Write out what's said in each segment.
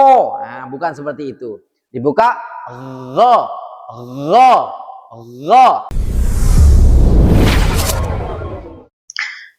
Nah, bukan seperti itu. Dibuka gha, gha, gha.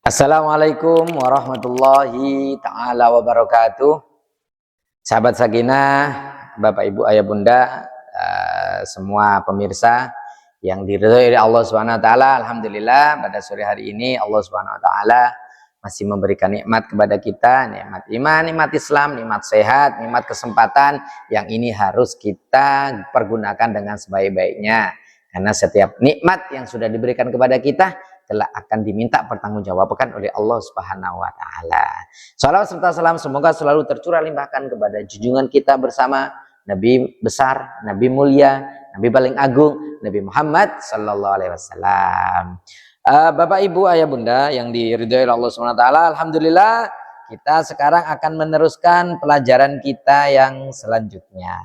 Assalamualaikum warahmatullahi taala wabarakatuh. Sahabat Sakinah, Bapak Ibu Ayah Bunda, semua pemirsa yang diridhoi oleh Allah Subhanahu wa taala, alhamdulillah pada sore hari ini Allah Subhanahu wa taala masih memberikan nikmat kepada kita, nikmat iman, nikmat Islam, nikmat sehat, nikmat kesempatan yang ini harus kita pergunakan dengan sebaik-baiknya. Karena setiap nikmat yang sudah diberikan kepada kita telah akan diminta pertanggungjawabkan oleh Allah Subhanahu wa taala. Salawat serta salam semoga selalu tercurah limpahkan kepada junjungan kita bersama Nabi besar, Nabi mulia, Nabi paling agung, Nabi Muhammad sallallahu alaihi wasallam. Bapak Ibu Ayah Bunda yang diridhoi Allah Subhanahu wa taala, alhamdulillah kita sekarang akan meneruskan pelajaran kita yang selanjutnya.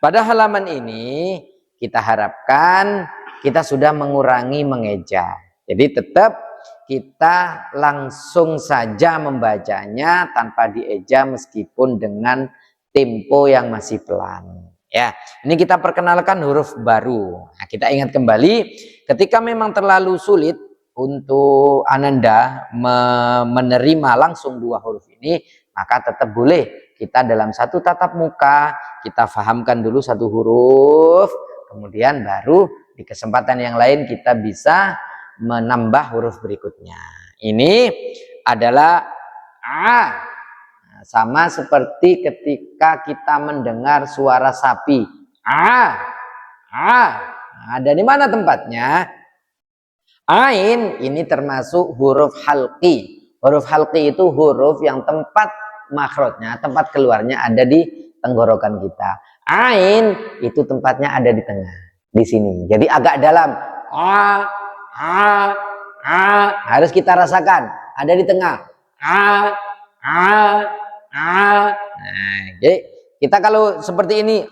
Pada halaman ini kita harapkan kita sudah mengurangi mengeja. Jadi tetap kita langsung saja membacanya tanpa dieja meskipun dengan tempo yang masih pelan. Ya, ini kita perkenalkan huruf baru. Nah, kita ingat kembali, ketika memang terlalu sulit untuk Ananda menerima langsung dua huruf ini, maka tetap boleh kita dalam satu tatap muka kita fahamkan dulu satu huruf, kemudian baru di kesempatan yang lain kita bisa menambah huruf berikutnya. Ini adalah A. Sama seperti ketika kita mendengar suara sapi. Ada di mana tempatnya? Ain ini termasuk huruf halqi. Huruf halqi itu huruf yang tempat makhrajnya, tempat keluarnya ada di tenggorokan kita. Ain itu tempatnya ada di tengah, di sini. Jadi agak dalam. Harus kita rasakan ada di tengah. Nah, jadi kita kalau seperti ini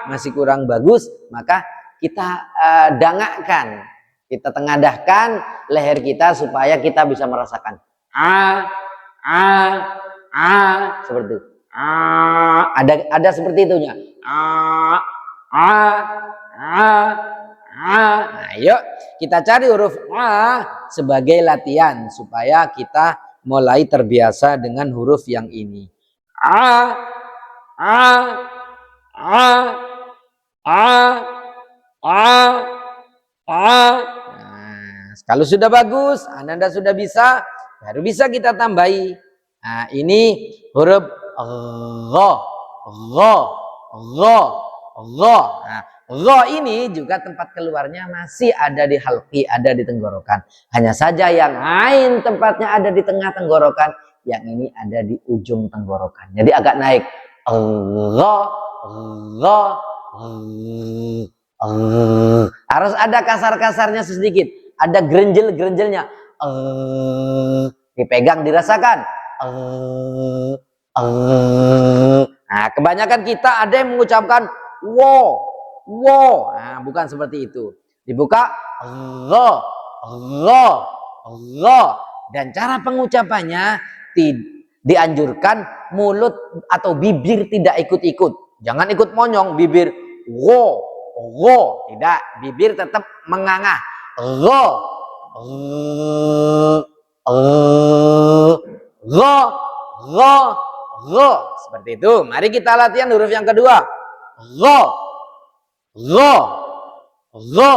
masih kurang bagus, maka kita dangakkan, kita tengadahkan leher kita supaya kita bisa merasakan seperti itu. Ada seperti itunya. Nah, yuk kita cari huruf A sebagai latihan supaya kita mulai terbiasa dengan huruf yang ini. Nah, kalau sudah bagus, Anda sudah bisa, baru bisa kita tambahi. Nah, ini huruf gha, gha, gha, gha. Nah, gha ini juga tempat keluarnya masih ada di halqi, ada di tenggorokan. Hanya saja yang ain tempatnya ada di tengah tenggorokan, yang ini ada di ujung tenggorokan. Jadi agak naik. Gha, gha, harus ada kasar-kasarnya sedikit, ada gerenjel-gerenjelnya. Dipegang, dirasakan. Nah, kebanyakan kita ada yang mengucapkan wo. Nah, bukan seperti itu. Dibuka gha, gha, gha. Dan cara pengucapannya dianjurkan mulut atau bibir tidak ikut-ikut. Jangan ikut monyong bibir wo, tidak, bibir tetap mengangah. Gha, gha, gha, gha. Seperti itu. Mari kita latihan huruf yang kedua. Gha, gha, gha,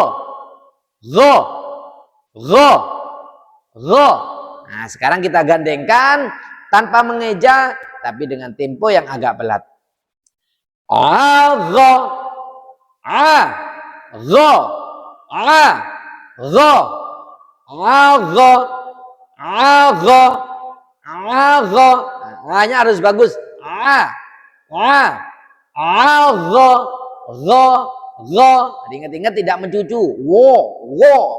gha, gha, gha. Nah, sekarang kita gandengkan tanpa mengeja tapi dengan tempo yang agak pelat. Gha, gha, gha, gha, gha, gha, gha. Hanya harus bagus. Gha, gha, gha. Ingat-ingat tidak mencucu. Wo,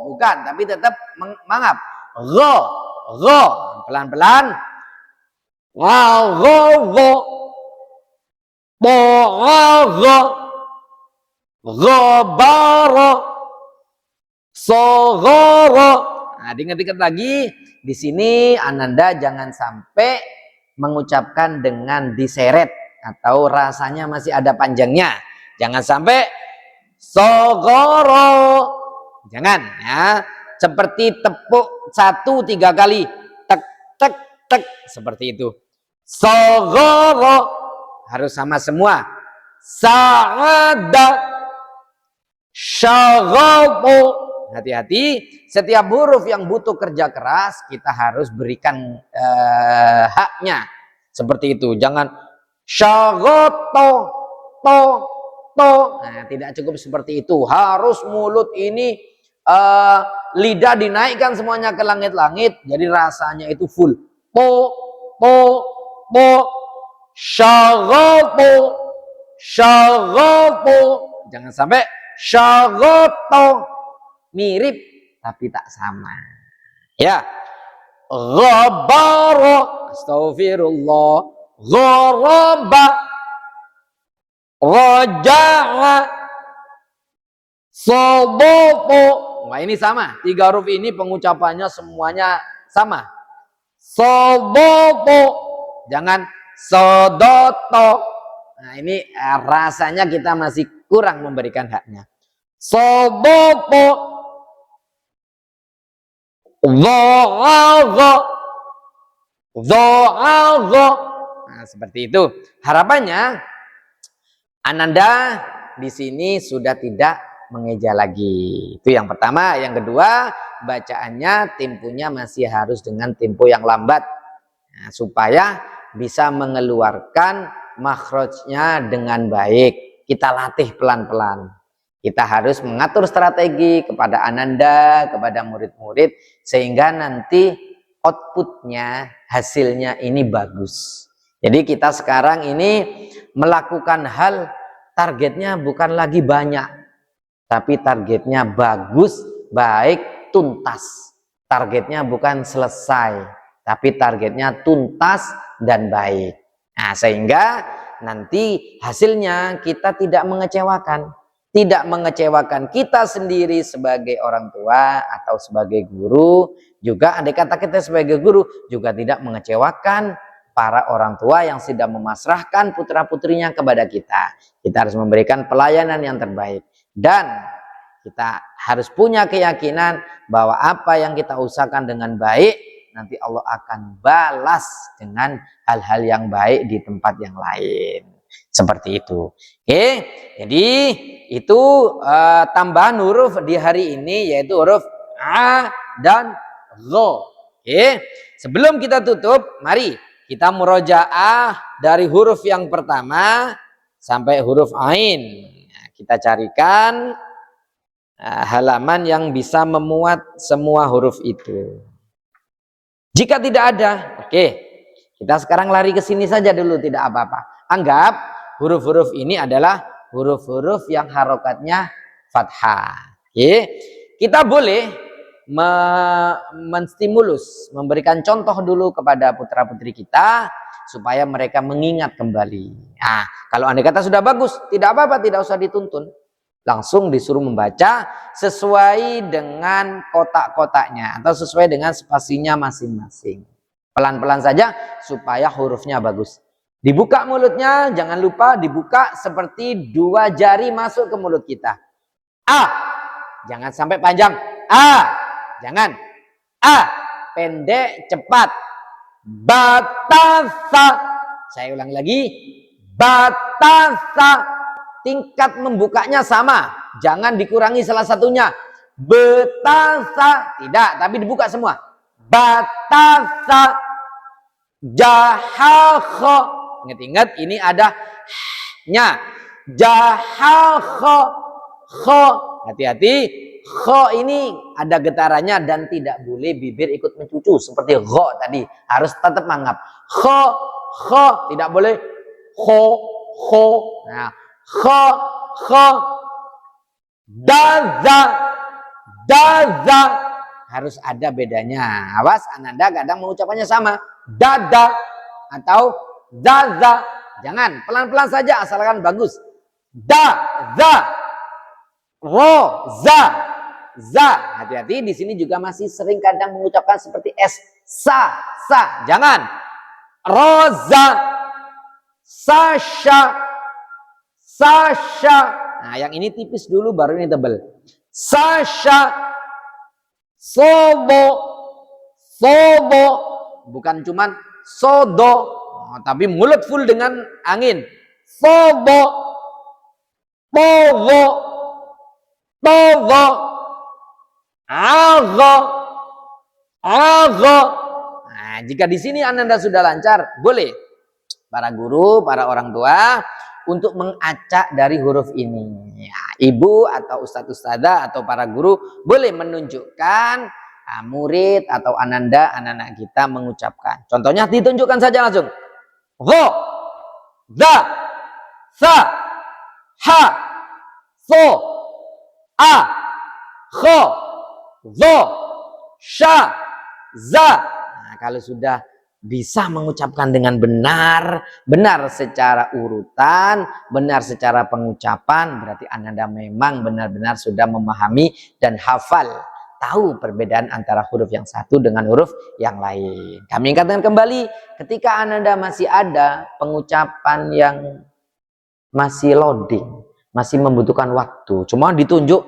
bukan, tapi tetap mangap. Gha, gha. Pelan-pelan. Gha, gha. Gha, ghabara. Saghara. Nah, diingat-ingat lagi, di sini Ananda jangan sampai mengucapkan dengan diseret atau rasanya masih ada panjangnya. Jangan sampai sogoro, jangan ya, seperti tepuk 1 3 kali, tek tek tek, seperti itu. Sogoro harus sama semua. Sa'ada, syaghabu. Hati-hati, setiap huruf yang butuh kerja keras kita harus berikan haknya. Seperti itu. Jangan syaghato, to, to. Nah, tidak cukup seperti itu. Harus mulut ini lidah dinaikkan semuanya ke langit-langit. Jadi rasanya itu full. Po, po, po. Syaghabu, syaghabu. Jangan sampai syaghato, mirip tapi tak sama. Ya. Ghabara, astagfirullah. Gharaba, raja'a, sobopo. Wah, ini sama. 3 huruf ini pengucapannya semuanya sama. Sobopo. Jangan sodoto. Nah, ini rasanya kita masih kurang memberikan haknya. Sobopo. Dho'agha, dho'agha. Nah, seperti itu. Harapannya Ananda di sini sudah tidak mengeja lagi. Itu yang pertama. Yang kedua, bacaannya temponya masih harus dengan tempo yang lambat. Nah, supaya bisa mengeluarkan makhrajnya dengan baik. Kita latih pelan-pelan. Kita harus mengatur strategi kepada Ananda, kepada murid-murid, sehingga nanti outputnya, hasilnya ini bagus. Jadi kita sekarang ini melakukan hal, targetnya bukan lagi banyak, tapi targetnya bagus, baik, tuntas. Targetnya bukan selesai, tapi targetnya tuntas dan baik. Nah, sehingga nanti hasilnya kita tidak mengecewakan. Tidak mengecewakan kita sendiri sebagai orang tua atau sebagai guru. Juga andai kata kita sebagai guru juga tidak mengecewakan para orang tua yang sudah memasrahkan putra-putrinya kepada kita. Kita harus memberikan pelayanan yang terbaik. Dan kita harus punya keyakinan bahwa apa yang kita usahakan dengan baik, nanti Allah akan balas dengan hal-hal yang baik di tempat yang lain. Seperti itu. Oke, jadi itu tambahan huruf di hari ini, yaitu huruf A dan Gho. Oke, sebelum kita tutup, mari kita murojaah dari huruf yang pertama sampai huruf Ain. Nah, kita carikan halaman yang bisa memuat semua huruf itu. Jika tidak ada, oke, kita sekarang lari ke sini saja dulu, tidak apa-apa. Anggap huruf-huruf ini adalah huruf-huruf yang harokatnya fathah. Oke. Kita boleh menstimulus, memberikan contoh dulu kepada putra-putri kita supaya mereka mengingat kembali. Nah, kalau andai kata sudah bagus, tidak apa-apa, tidak usah dituntun. Langsung disuruh membaca sesuai dengan kotak-kotaknya atau sesuai dengan spasinya masing-masing. Pelan-pelan saja supaya hurufnya bagus. Dibuka mulutnya, jangan lupa dibuka seperti 2 jari masuk ke mulut kita. A, jangan sampai panjang. A, jangan. A, pendek, cepat. Batasa. Saya ulang lagi. Batasa. Tingkat membukanya sama. Jangan dikurangi salah satunya. Betasa. Tidak, tapi dibuka semua. Batasa. Jahakho. Ingat-ingat ini ada nya. Jahakho. Kho. Hati-hati. Kho ini ada getarannya dan tidak boleh bibir ikut mencucu seperti gho tadi. Harus tetap mangap. Kho. Kho. Tidak boleh kho. Kho. Nah. Kho. Kho. Daza. Daza. Harus ada bedanya. Awas, Ananda kadang mengucapannya sama. Dada atau zaza. Jangan, pelan-pelan saja asalkan bagus. Da, za, ro, za, za. Hati-hati, di sini juga masih sering kadang mengucapkan seperti s, sa, sa. Jangan. Roza, Sasha, Sasha. Nah, yang ini tipis dulu, baru ini tebal. Sasha, Sobo, Sobo. Bukan cuman Sodo, tapi mulut full dengan angin. Sobo, Povo, Povo, Ago, Ago. Nah, jika di sini Ananda sudah lancar, boleh para guru, para orang tua untuk mengacak dari huruf ini. Ya, ibu atau ustadz-ustadzah atau para guru boleh menunjukkan murid atau Ananda, anak-anak kita mengucapkan. Contohnya ditunjukkan saja langsung. Go, da, sa, ha, so, a, kho, zo, sha, za. Nah, kalau sudah bisa mengucapkan dengan benar, benar secara urutan, benar secara pengucapan, berarti Ananda memang benar-benar sudah memahami dan hafal, tahu perbedaan antara huruf yang satu dengan huruf yang lain. Kami ingatkan kembali, ketika Ananda masih ada pengucapan yang masih loading, masih membutuhkan waktu, cuma ditunjuk,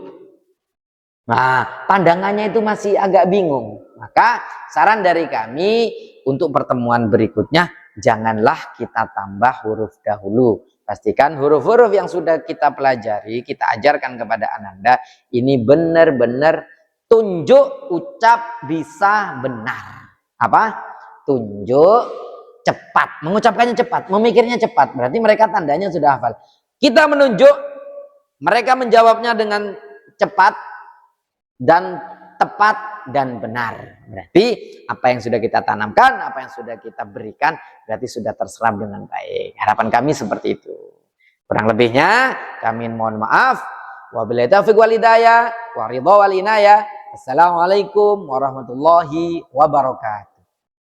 nah pandangannya itu masih agak bingung, maka saran dari kami untuk pertemuan berikutnya, janganlah kita tambah huruf dahulu. Pastikan huruf-huruf yang sudah kita pelajari, kita ajarkan kepada Ananda, ini benar-benar tunjuk, ucap bisa benar. Apa? Tunjuk cepat, mengucapkannya cepat, memikirnya cepat. Berarti mereka tandanya sudah hafal. Kita menunjuk, mereka menjawabnya dengan cepat dan tepat dan benar. Berarti apa yang sudah kita tanamkan, apa yang sudah kita berikan, berarti sudah terserap dengan baik. Harapan kami seperti itu. Kurang lebihnya kami mohon maaf. Wabillahi taufiq wal hidayah, wa ridha wal inayah. Assalamualaikum warahmatullahi wabarakatuh.